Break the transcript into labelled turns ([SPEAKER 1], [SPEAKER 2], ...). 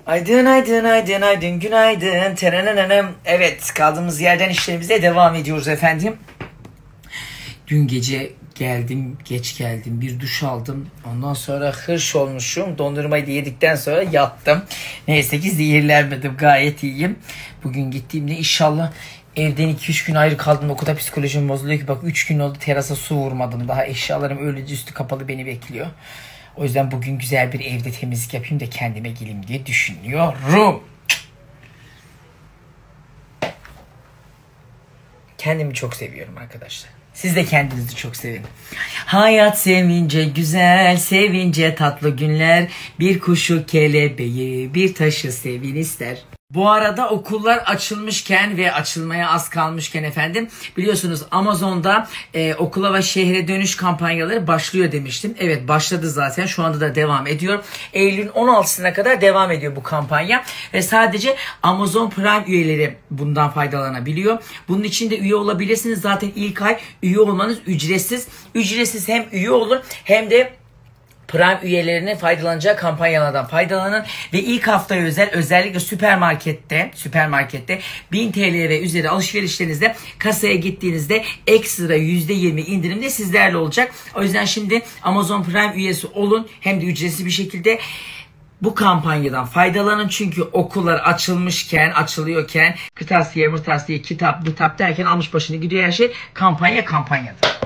[SPEAKER 1] Aydın aydın aydın aydın günaydın. Terenenenem. Evet, kaldığımız yerden işlerimize devam ediyoruz efendim. Dün gece geldim, geç geldim, bir duş aldım. Ondan sonra hırş olmuşum. Dondurmayı da yedikten sonra yattım. Neyse ki zehirlenmedim, gayet iyiyim. Bugün gittiğimde inşallah evden 2-3 gün ayrı kaldım. O kadar psikolojim bozuluyor ki bak 3 gün oldu terasa su vurmadım. Daha eşyalarım öylece üstü kapalı beni bekliyor. O yüzden bugün güzel bir evde temizlik yapayım da kendime geleyim diye düşünüyorum. Kendimi çok seviyorum arkadaşlar. Siz de kendinizi çok sevin. Hayat sevince güzel, sevince tatlı günler. Bir kuşu kelebeği, bir taşı sevin ister. Bu arada okullar açılmışken ve açılmaya az kalmışken efendim biliyorsunuz Amazon'da okula ve şehre dönüş kampanyaları başlıyor demiştim. Evet, başladı zaten, şu anda da devam ediyor. Eylül'ün 16'sına kadar devam ediyor bu kampanya ve sadece Amazon Prime üyeleri bundan faydalanabiliyor. Bunun için de üye olabilirsiniz. Zaten ilk ay üye olmanız ücretsiz. Ücretsiz hem üye olun hem de Prime üyelerinin faydalanacağı kampanyalardan faydalanın ve ilk haftaya özel özellikle süpermarkette 1000 TL ve üzeri alışverişlerinizde kasaya gittiğinizde ekstra %20 indirimde sizlerle olacak. O yüzden şimdi Amazon Prime üyesi olun, hem de ücretsiz bir şekilde bu kampanyadan faydalanın. Çünkü okullar açılıyorken kırtasiye, kitap derken almış başını gidiyor her şey. Kampanyadır.